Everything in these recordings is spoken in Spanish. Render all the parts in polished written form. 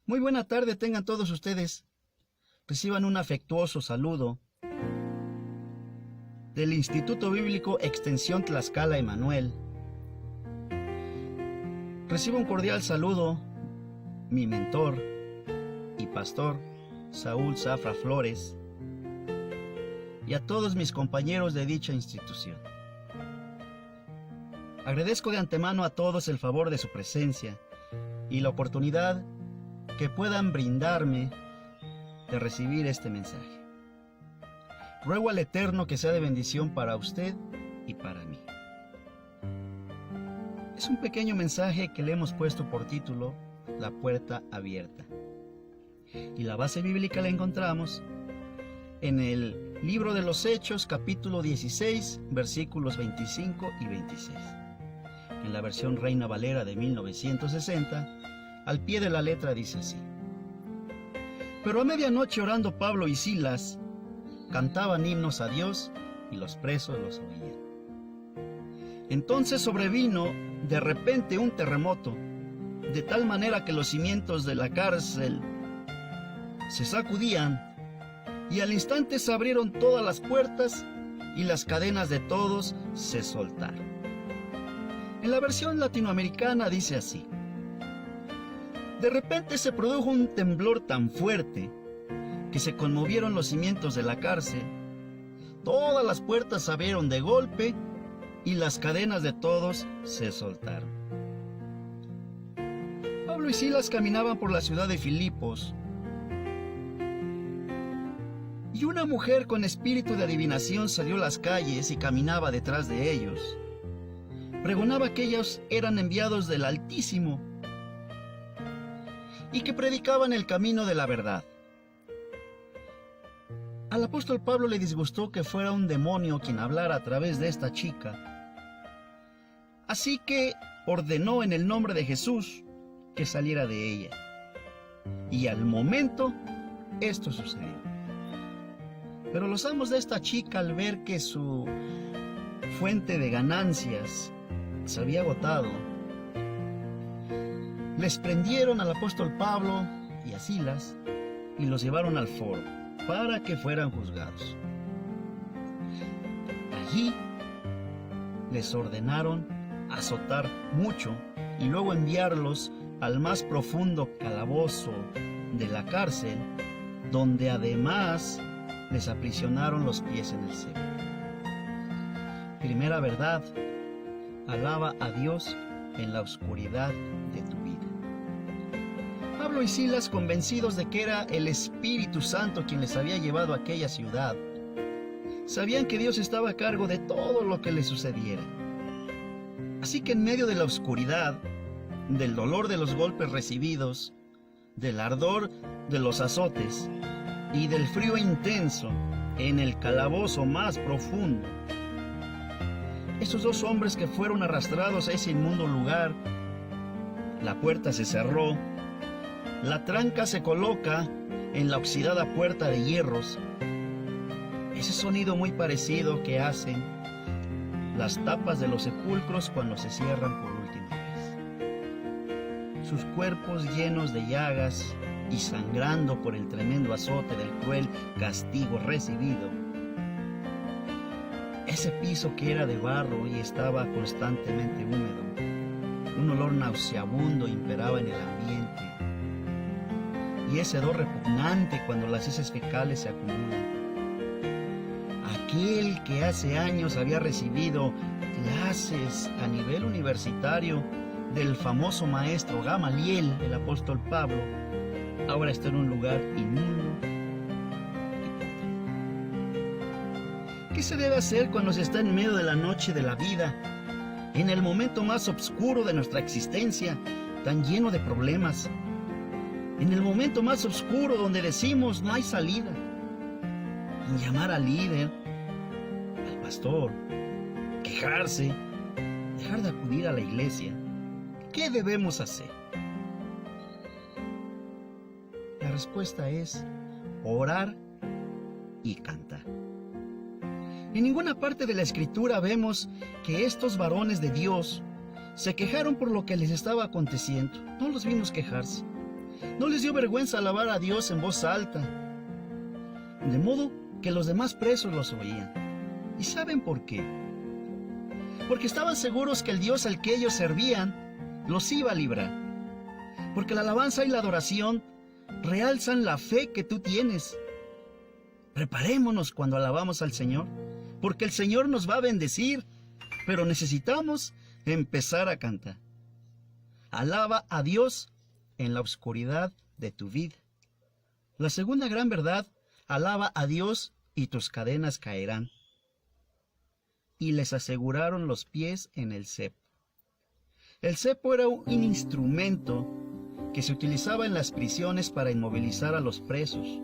Muy buena tarde tengan todos ustedes. Reciban un afectuoso saludo del Instituto Bíblico Extensión Tlaxcala Emanuel. Recibo un cordial saludo, mi mentor y pastor, Saúl Zafra Flores, y a todos mis compañeros de dicha institución. Agradezco de antemano a todos el favor de su presencia y la oportunidad que puedan brindarme de recibir este mensaje. Ruego al Eterno que sea de bendición para usted y para mí. Es un pequeño mensaje que le hemos puesto por título La puerta abierta. Y la base bíblica la encontramos en el libro de los Hechos, capítulo 16, versículos 25 y 26. En la versión Reina Valera de 1960, al pie de la letra dice así: Pero a medianoche orando Pablo y Silas, cantaban himnos a Dios y los presos los oían. Entonces sobrevino de repente un terremoto, de tal manera que los cimientos de la cárcel se sacudían, y al instante se abrieron todas las puertas y las cadenas de todos se soltaron. En la versión latinoamericana dice así: De repente se produjo un temblor tan fuerte que se conmovieron los cimientos de la cárcel, todas las puertas se abrieron de golpe y las cadenas de todos se soltaron. Pablo y Silas caminaban por la ciudad de Filipos, y una mujer con espíritu de adivinación salió a las calles y caminaba detrás de ellos. Pregonaba que ellos eran enviados del Altísimo y que predicaban el camino de la verdad. Al apóstol Pablo le disgustó que fuera un demonio quien hablara a través de esta chica. Así que ordenó en el nombre de Jesús que saliera de ella. Y al momento, esto sucedió. Pero los amos de esta chica, al ver que su fuente de ganancias se había agotado, les prendieron al apóstol Pablo y a Silas y los llevaron al foro para que fueran juzgados. Allí les ordenaron azotar mucho y luego enviarlos al más profundo calabozo de la cárcel, donde además les aprisionaron los pies en el cepo. Primera verdad: alaba a Dios en la oscuridad de tu vida. Pablo y Silas, convencidos de que era el Espíritu Santo quien les había llevado a aquella ciudad, sabían que Dios estaba a cargo de todo lo que les sucediera. Así que en medio de la oscuridad, del dolor de los golpes recibidos, del ardor de los azotes y del frío intenso en el calabozo más profundo, esos dos hombres que fueron arrastrados a ese inmundo lugar, la puerta se cerró, la tranca se coloca en la oxidada puerta de hierros, ese sonido muy parecido que hacen las tapas de los sepulcros cuando se cierran por última vez. Sus cuerpos llenos de llagas y sangrando por el tremendo azote del cruel castigo recibido. Ese piso que era de barro y estaba constantemente húmedo. Un olor nauseabundo imperaba en el ambiente. Y ese hedor repugnante cuando las heces fecales se acumulan. Aquel que hace años había recibido clases a nivel universitario del famoso maestro Gamaliel, el apóstol Pablo, ahora está en un lugar inmundo. ¿Qué se debe hacer cuando se está en medio de la noche de la vida, en el momento más oscuro de nuestra existencia, tan lleno de problemas, en el momento más oscuro donde decimos no hay salida? Llamar al líder, al pastor, quejarse, dejar de acudir a la iglesia. ¿Qué debemos hacer? La respuesta es orar y cantar. En ninguna parte de la Escritura vemos que estos varones de Dios se quejaron por lo que les estaba aconteciendo. No los vimos quejarse. No les dio vergüenza alabar a Dios en voz alta, de modo que los demás presos los oían. ¿Y saben por qué? Porque estaban seguros que el Dios al que ellos servían los iba a librar. Porque la alabanza y la adoración realzan la fe que tú tienes. Preparémonos cuando alabamos al Señor, porque el Señor nos va a bendecir, pero necesitamos empezar a cantar. Alaba a Dios en la oscuridad de tu vida. La segunda gran verdad: alaba a Dios y tus cadenas caerán. Y les aseguraron los pies en el cepo. El cepo era un instrumento que se utilizaba en las prisiones para inmovilizar a los presos.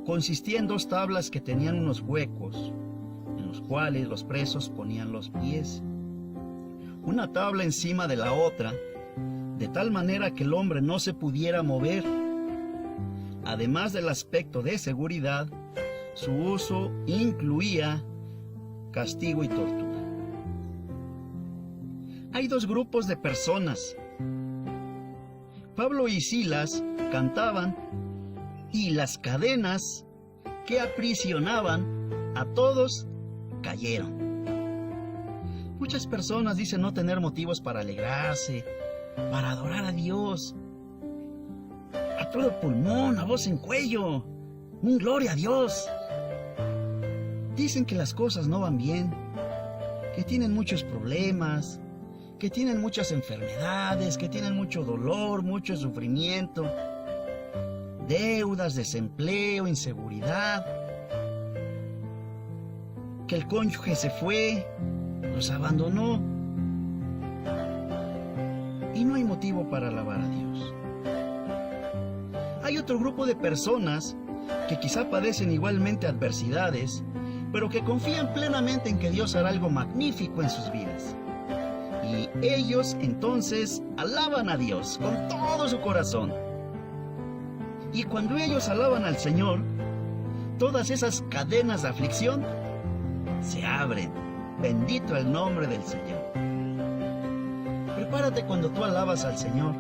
Consistía en 2 tablas que tenían unos huecos, en los cuales los presos ponían los pies, una tabla encima de la otra, de tal manera que el hombre no se pudiera mover. Además del aspecto de seguridad, su uso incluía castigo y tortura. Hay 2 grupos de personas. Pablo y Silas cantaban y las cadenas que aprisionaban a todos cayeron. Muchas personas dicen no tener motivos para alegrarse, para adorar a Dios, a todo pulmón, a voz en cuello, un gloria a Dios. Dicen que las cosas no van bien, que tienen muchos problemas, que tienen muchas enfermedades, que tienen mucho dolor, mucho sufrimiento, deudas, desempleo, inseguridad, que el cónyuge se fue, los abandonó, y no hay motivo para alabar a Dios. Hay otro grupo de personas que quizá padecen igualmente adversidades, pero que confían plenamente en que Dios hará algo magnífico en sus vidas. Y ellos entonces alaban a Dios con todo su corazón. Y cuando ellos alaban al Señor, todas esas cadenas de aflicción se abren. Bendito el nombre del Señor. Prepárate cuando tú alabas al Señor,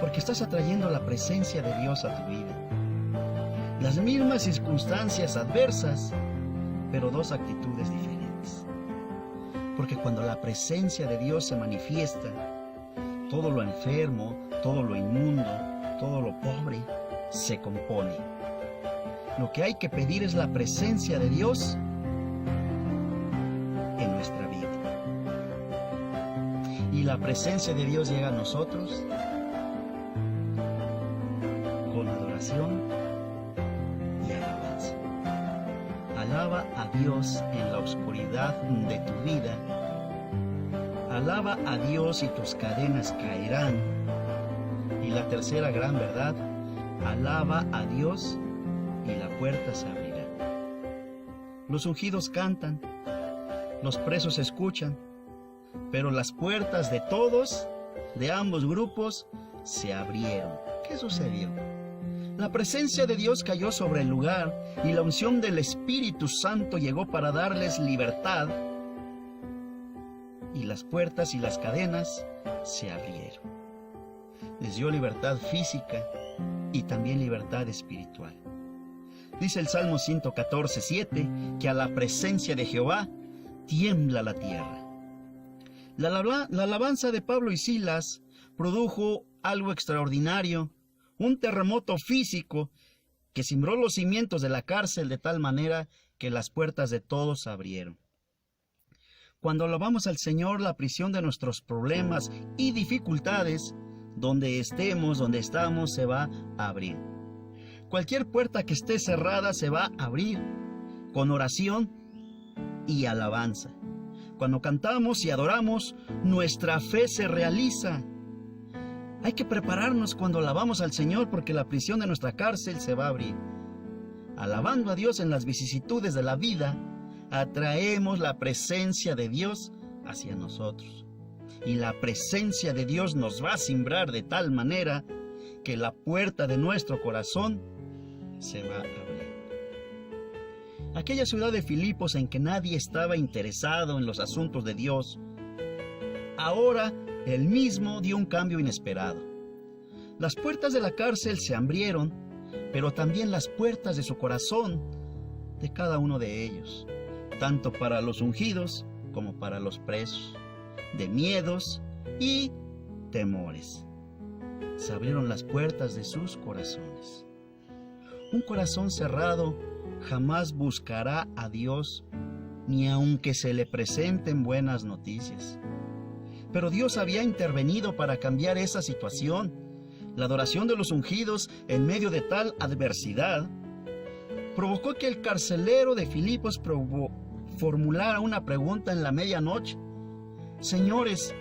porque estás atrayendo la presencia de Dios a tu vida. Las mismas circunstancias adversas, pero 2 actitudes diferentes. Porque cuando la presencia de Dios se manifiesta, todo lo enfermo, todo lo inmundo, todo lo pobre, se compone. Lo que hay que pedir es la presencia de Dios en nuestra vida. Y la presencia de Dios llega a nosotros con adoración y alabanza. Alaba a Dios en la oscuridad de tu vida. Alaba a Dios y tus cadenas caerán. Y la tercera gran verdad: alaba a Dios y la puerta se abrirá. Los ungidos cantan, los presos escuchan, pero las puertas de todos, de ambos grupos, se abrieron. ¿Qué sucedió? La presencia de Dios cayó sobre el lugar y la unción del Espíritu Santo llegó para darles libertad, y las puertas y las cadenas se abrieron. Les dio libertad física y también libertad espiritual. Dice el Salmo 114:7 que a la presencia de Jehová tiembla la tierra. La alabanza de Pablo y Silas produjo algo extraordinario, un terremoto físico que cimbró los cimientos de la cárcel de tal manera que las puertas de todos se abrieron. Cuando alabamos al Señor, la prisión de nuestros problemas y dificultades, donde estemos, donde estamos, se va a abrir. Cualquier puerta que esté cerrada se va a abrir con oración y alabanza. Cuando cantamos y adoramos, nuestra fe se realiza. Hay que prepararnos cuando alabamos al Señor, porque la prisión de nuestra cárcel se va a abrir. Alabando a Dios en las vicisitudes de la vida, atraemos la presencia de Dios hacia nosotros. Y la presencia de Dios nos va a cimbrar de tal manera que la puerta de nuestro corazón se va a abrir. Aquella ciudad de Filipos en que nadie estaba interesado en los asuntos de Dios, ahora Él mismo dio un cambio inesperado. Las puertas de la cárcel se abrieron, pero también las puertas de su corazón de cada uno de ellos, tanto para los ungidos como para los presos, de miedos y temores. Se abrieron las puertas de sus corazones. Un corazón cerrado jamás buscará a Dios, ni aunque se le presenten buenas noticias. Pero Dios había intervenido para cambiar esa situación. La adoración de los ungidos en medio de tal adversidad provocó que el carcelero de Filipos formulara una pregunta en la medianoche: Señores,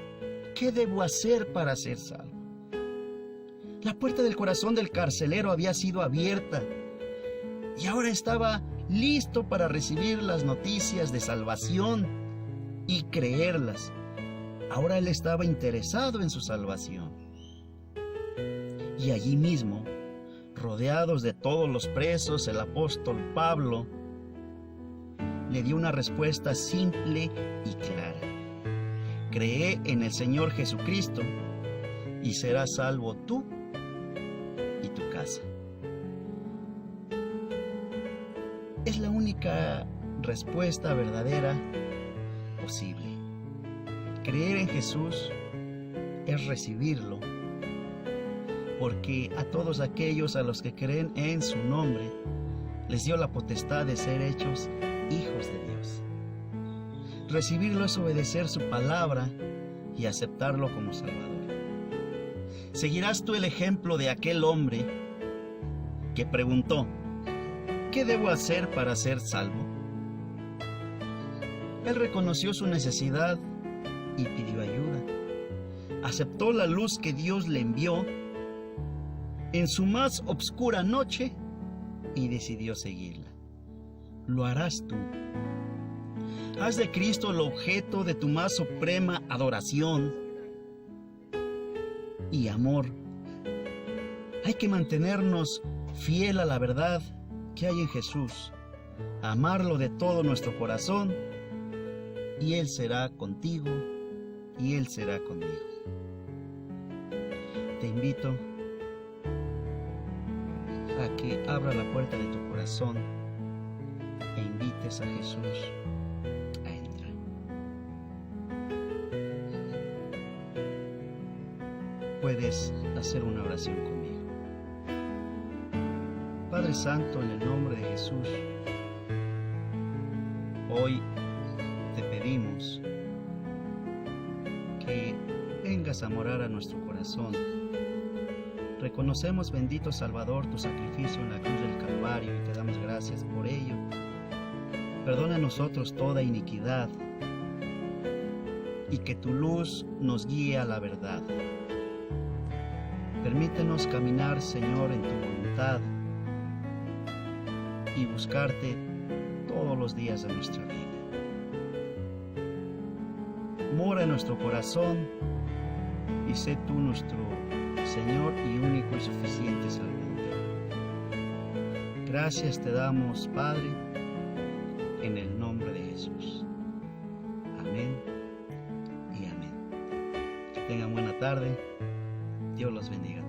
¿qué debo hacer para ser salvo? La puerta del corazón del carcelero había sido abierta y ahora estaba listo para recibir las noticias de salvación y creerlas. Ahora él estaba interesado en su salvación. Y allí mismo, rodeados de todos los presos, el apóstol Pablo le dio una respuesta simple y clara: cree en el Señor Jesucristo y serás salvo tú y tu casa. Es la única respuesta verdadera posible. Creer en Jesús es recibirlo, porque a todos aquellos a los que creen en su nombre les dio la potestad de ser hechos hijos de Dios. Recibirlo es obedecer su palabra y aceptarlo como Salvador. ¿Seguirás tú el ejemplo de aquel hombre que preguntó: ¿qué debo hacer para ser salvo? Él reconoció su necesidad y pidió ayuda. Aceptó la luz que Dios le envió en su más oscura noche y decidió seguirla. Lo harás tú. Haz de Cristo el objeto de tu más suprema adoración y amor. Hay que mantenernos fiel a la verdad que hay en Jesús, amarlo de todo nuestro corazón, y Él será contigo y Él será conmigo. Te invito a que abra la puerta de tu corazón e invites a Jesús a entrar. Puedes hacer una oración conmigo. Padre Santo, en el nombre de Jesús, hoy te pedimos que vengas a morar a nuestro corazón. Reconocemos, bendito Salvador, tu sacrificio en la cruz del Calvario y te damos gracias por ello. Perdona a nosotros toda iniquidad y que tu luz nos guíe a la verdad. Permítenos caminar, Señor, en tu voluntad y buscarte todos los días de nuestra vida. Mora en nuestro corazón y sé tú nuestro Señor y único y suficiente Salvador. Gracias te damos, Padre, en el nombre de Jesús. Amén y amén. Que tengan buena tarde. Dios los bendiga.